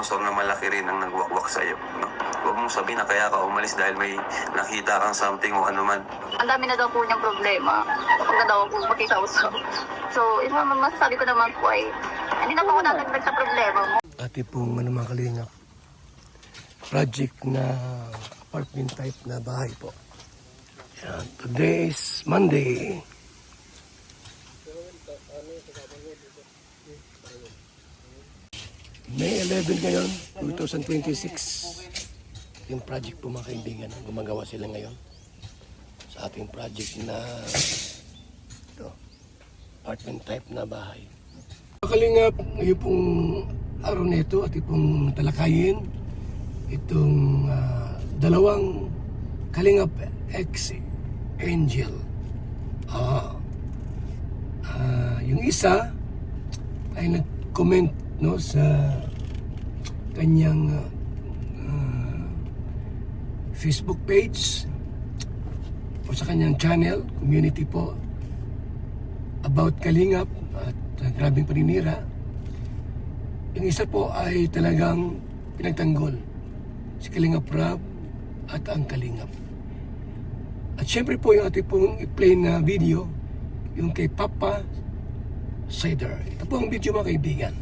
sponsor na malaki rin ang nagwakwak sa'yo, no? Huwag mong sabihin na kaya ka umalis dahil may nakita kang something o ano man. Ang dami na daw po niyang problema. Huwag na daw po makisausap. So, yung masasabi ko naman po ay, hindi na po ako dadagdag sa problema mo. Ate pong mga kalingap, project na apartment type na bahay po. Yan. Today is Monday. May 11 ngayon, 2026. Yung project po mga kaibigan, gumagawa sila ngayon sa ating project na ito, apartment type na bahay. Kalingap, ngayon pong araw na ito at itong talakayin itong dalawang Kalingap ex-angel. Yung isa ay nag-comment no, sa kanyang Facebook page o sa kanyang channel, community po, about Kalingap at grabing paninira. Yung isa po ay talagang pinagtanggol si Kalingap Rab at ang Kalingap. At syempre po yung ating pong i-play na video, yung kay Papa Cider. Ito po ang video mga kaibigan.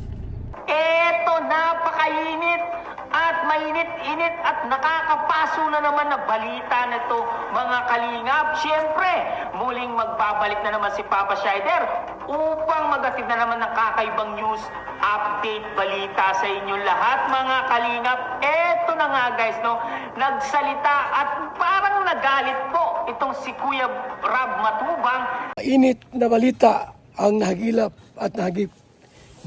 Eto, napakainit at mainit-init at nakakapaso na naman na balita na to, mga kalingap. Siyempre, muling magbabalik na naman si Papa Shider upang magatid na naman ng kakaibang news, update, balita sa inyo lahat, mga kalingap. Eto na nga guys, no, nagsalita at parang nagalit po itong si Kuya Rab Matubang. Init na balita ang nahagilap at nahagip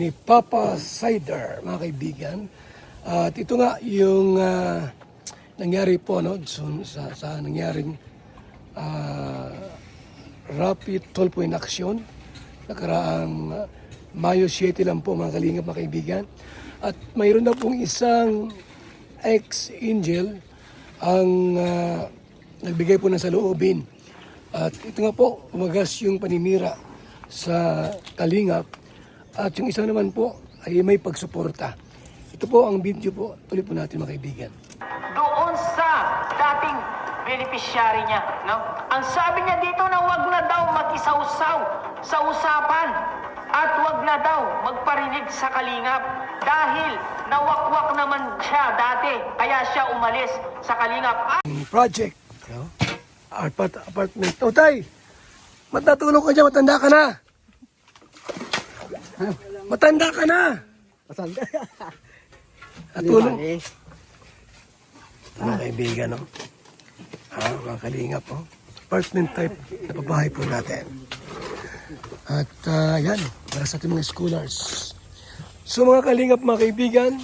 ni Papa Cider, mga kaibigan. At ito nga yung nangyari po no, sa nangyaring rapid tulpo in action nakaraang Mayo 7 lang po mga kalingap, mga kaibigan. At mayroon na pong isang ex-angel ang nagbigay po ng saloobin. At ito nga po, umagas yung paninira sa Kalingap. At yung isa naman po ay may pagsuporta. Ito po ang video po. Tuloy po natin mga kaibigan. Doon sa dating beneficiary niya, no? Ang sabi niya dito na wag na daw mag-isawsaw sa usapan at wag na daw magparinig sa Kalingap dahil nawakwak naman siya dati kaya siya umalis sa Kalingap. Project, no? Apartment. O tay, matatulog ka dyan, matanda ka na. Matanda ka na. Matanda. Natulog. Ito mga kaibigan, no? Mga kalingap, no? Apartment type na pabahay po natin. At yan, para sa ating mga scholars. So mga kalingap, mga kaibigan,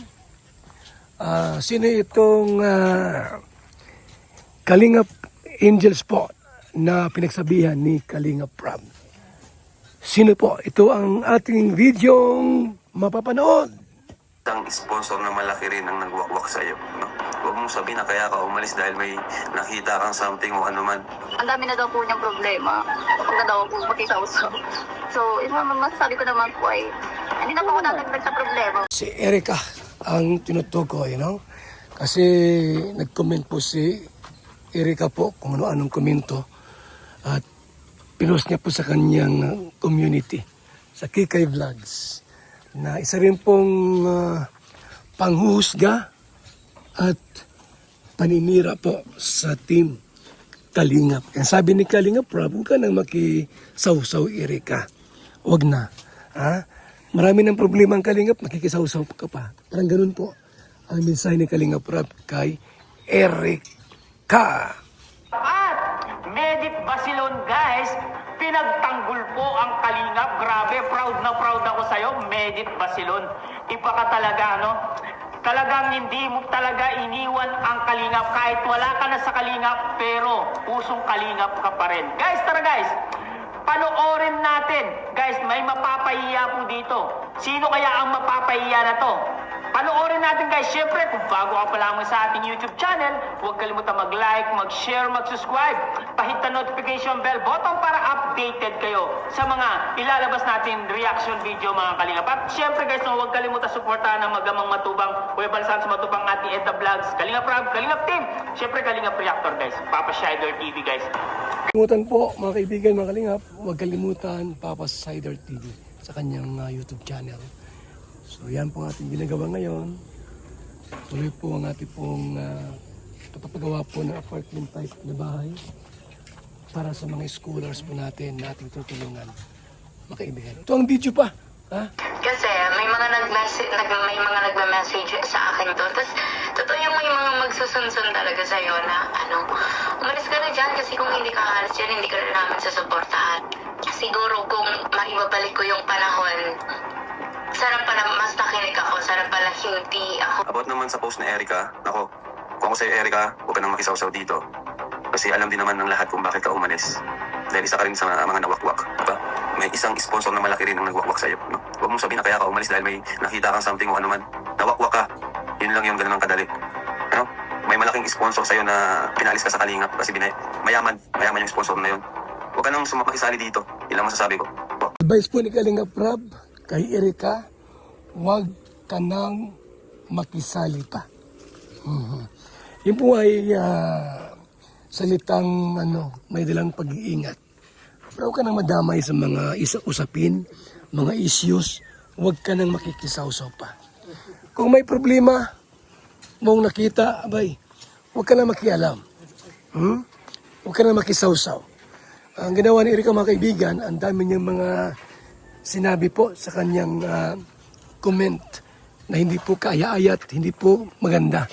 sino itong Kalingap Angels po na pinagsabihan ni Kalingap Rab? Sino po? Ito ang ating videong mapapanood. Ang sponsor na malaki rin ang nagwakwak sa'yo, no? Huwag mong sabihin na kaya ka umalis dahil may nakita kang something o ano man. Ang dami na daw po niyang problema. Huwag na daw po makisausap. So, yung masasabi ko naman po ay, hindi na po ako dadagdag sa problema. Si Erica ang tinutukoy, no? Kasi nag-comment po si Erica po kung ano-anong komento at pinost niya po sa kanyang community, sa Kikay Vlogs, na isa rin pong panghuhusga at paninira po sa team Kalingap. Kaya sabi ni Kalingap, huwag ka nang makisawsaw, Erica. Huwag na. Ha? Marami ng problema ang Kalingap, makikisawsaw ka pa. Parang ganun po ang mensahe ni Kalingap Rab kay Erica. At Medit Basilon guys, pinagtanggol po ang Kalingap. Grabe, proud na proud ako sa'yo, Medit Basilon. Iba ka talaga, no? Talagang hindi mo talaga iniwan ang Kalingap. Kahit wala ka na sa Kalingap, pero pusong Kalingap ka pa rin. Guys, tara guys, panoorin natin. Guys, may mapapahiya po dito. Sino kaya ang mapapahiya na to? Panoorin natin guys. Siyempre, kung bago ka pa lamang sa ating YouTube channel, huwag kalimutan mag-like, mag-share, mag-subscribe. Pahit na notification bell button para updated kayo sa mga ilalabas natin reaction video mga kalingap. At siyempre guys, huwag kalimutan suportahan ng Magamang Matubang, Kuya Balsan sa Matubang ating Edda Vlogs, Kalingap Rab, Kalingap Team, siyempre Kalingap Reactor guys, Papa Shider TV guys. Kalimutan po mga kaibigan, mga kalingap, huwag kalimutan Papa Sider TV sa kanyang YouTube channel. So yan po ang ating ginagawa ngayon. Tuloy po ang ating pong pagpapagawa po ng apartment type na bahay para sa mga scholars po natin na ating tutulungan. Mga kaibigan. Ito ang video pa. Ha? Kasi may mga nagme-message sa akin doon. Tapos totoo yung may mga magsusunsun talaga sa'yo na umalis ka na dyan kasi kung hindi ka alis dyan, hindi ka na namin sasuportahan. Siguro kung maibabalik ko yung panahon, sarap pala mas nakinig ako, sarap pala hindi ako. About naman sa post na Erica, nako, kung ako sa'yo Erica, huwag ka nang makisawsaw dito. Kasi alam din naman ng lahat kung bakit ka umalis. Dahil isa ka rin sa mga nawakwak. Diba? May isang sponsor na malaki rin ang nagwakwak sa'yo. No? Huwag mong sabihin na kaya ka umalis dahil may nakita kang something o ano man. Nawakwak ka. Yun lang yung ganun ang kadali. Ano? May malaking sponsor sa'yo na pinalis ka sa Kalingap kasi mayaman yung sponsor na yun. Huwag ka nang makisali dito. Yun lang masasabi ko. Advice po ni Kalingap Rab kay Erica, huwag ka nang makisali pa. Yun po ay salitang may dalang pag-iingat. Pero huwag ka nang madamay sa mga usapin, mga issues, huwag ka nang makikisawsaw pa. Kung may problema mong nakita, abay, huwag ka nang makialam. Huwag ka nang makisawsaw. Ang ginawa ni Erica mga kaibigan, ang dami niyang mga sinabi po sa kanyang comment na hindi po kaaya-ayat, hindi po maganda.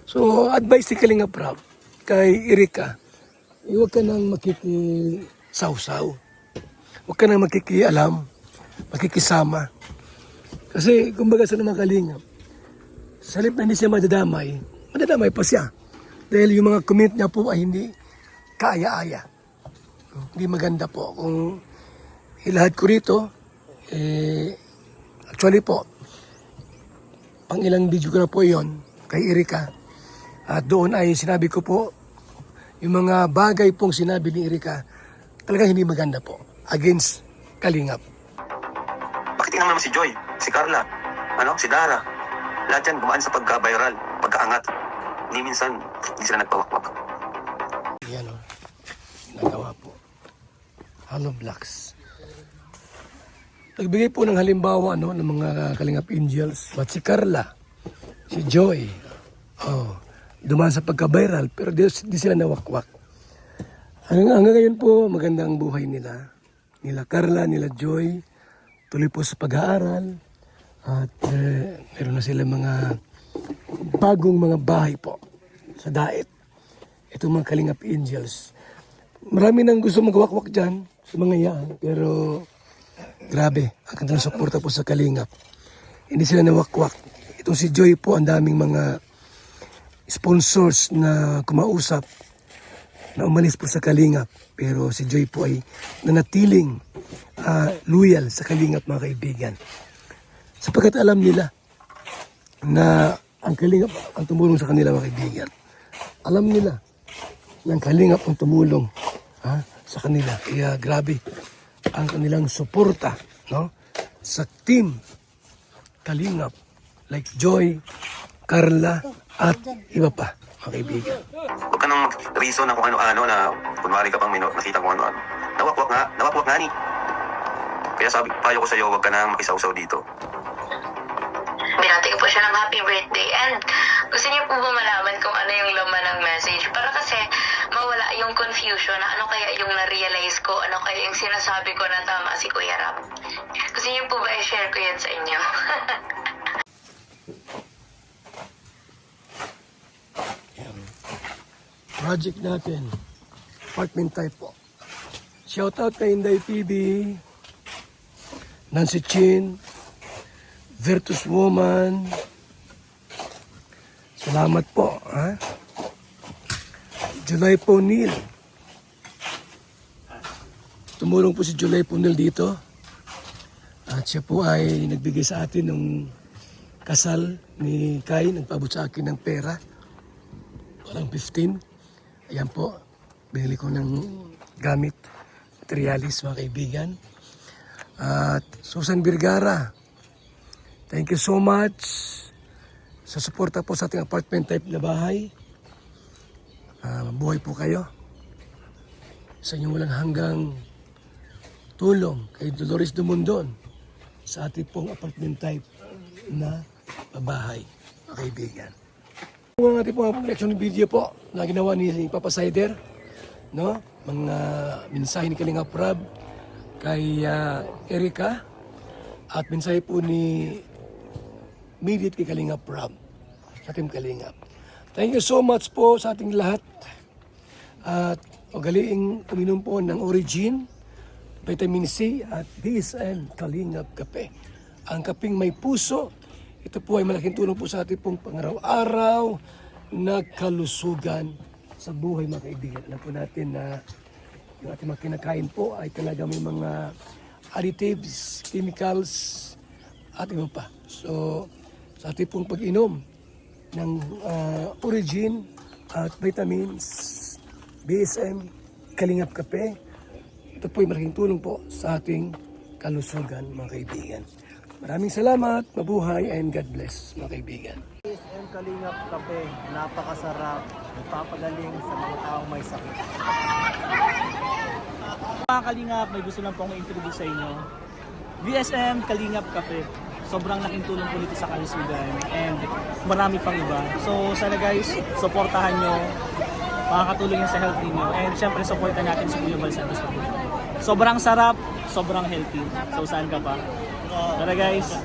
So, advice ni Kalingap Rab kay Erica, huwag ka nang makikisawsaw. Huwag ka nang makikialam, makikisama. Kasi, kumbaga sa mga Kalingap, sa halip na hindi siya madadamay pa siya. Dahil yung mga comment niya po ay hindi kaaya-aya. Hindi maganda po. Kung ilahad ko rito, actually po, pang ilang video ko na po yon kay Erica. At doon ay sinabi ko po, yung mga bagay pong sinabi ni Erica, talagang hindi maganda po. Against Kalingap. Bakit tingnan naman si Joy, si Carla, si Dara. Lahat yan gumaan sa pagka-viral, pagkaangat. Hindi minsan, hindi sila nagpawakwak. Yan o. Nagawa po. Hollow blocks. Nagbigay po ng halimbawa ng mga Kalingap Angels. At si Carla, si Joy, dumaan sa pagka-viral pero di sila nawakwak. Hanggang ngayon po, magandang buhay nila. Nila Carla, nila Joy, tuloy po sa pag-aaral. At meron na sila mga bagong mga bahay po sa Daet. Ito mga Kalingap Angels. Marami nang gusto magwakwak dyan sa mga yan. Pero grabe, ang kanilang suporta po sa Kalingap. Hindi sila nawakwak. Ito si Joy po, ang daming mga sponsors na kumausap na umalis po sa Kalingap. Pero si Joy po ay nanatiling loyal sa Kalingap mga kaibigan. Sapagkat alam nila na ang Kalingap ang tumulong sa kanila mga kaibigan. Alam nila na ang Kalingap ang tumulong sa kanila. Kaya grabe ang kanilang suporta sa team Kalingap like Joy, Carla at iba pa mga kaibigan. Huwag ka nang mag-reason na kung ano-ano na kunwari ka pang nakita kung ano-ano. Nawakwak nga ni. Kaya payo ko sa'yo, huwag ka nang makisawsaw dito. Binati ko po siya ng happy birthday and gusto niyo po ba malaman kung ano yung laman ng message? Para kasi mawala yung confusion na ano kaya yung na-realize ko, ano kaya yung sinasabi ko na tama si Kuya Rab. Gusto niyo po ba i-share ko yan sa inyo? Project natin, apartment type po. Shoutout kay Inday TV, Nancy Chin, Virtus Woman. Salamat po. July Ponil. Tumulong po si July Ponil dito. At siya po ay nagbigay sa atin ng kasal ni Kai, nagpaabot sa akin ng pera. Walang 15. Ayan po, binili ko ng gamit, materialis mga kaibigan. At Susan Vergara, thank you so much sa suporta po sa ating apartment type na bahay. Buhay po kayo. Sa inyong walang hanggang tulong kay Dolores Dumondon sa ating pong apartment type na bahay, mga kaibigan. Ang ating pong reaction video po na ginawa ni Papa Sider, no? Mga mensahe ni Kalingap Rab kay Erica at mensahe po ni Midit kay Kalingap Rab sa ating Kalingap. Thank you so much po sa ating lahat at ugaliing uminom po ng Origin, Vitamin C at DSM Kalingap Kape. Ang kaping may puso, ito po ay malaking tulong po sa ating pong pangaraw-araw na kalusugan sa buhay mga kaibigan. Alam po natin na yung ating mga kinakain po ay talaga may mga additives, chemicals at iba pa. So sa ating pong pag-inom ng Origin at vitamins, BSM, Kalingap Kape, ito po ay malaking tulong po sa ating kalusugan mga kaibigan. Maraming salamat, mabuhay, and God bless mga kaibigan. BSM Kalingap Kape, napakasarap, nagpapagaling sa mga taong may sakit. Mga Kalingap, may gusto lang po akong introduce sa inyo. BSM Kalingap Kape. Sobrang laking tulong po nito sa kalusugan and marami pang iba. So sana guys, supportahan nyo. Makakatulong yan sa health ninyo. And syempre, supportan natin si Kuya Bal Santos. Sobrang sarap, sobrang healthy. So saan ka pa? Tara guys!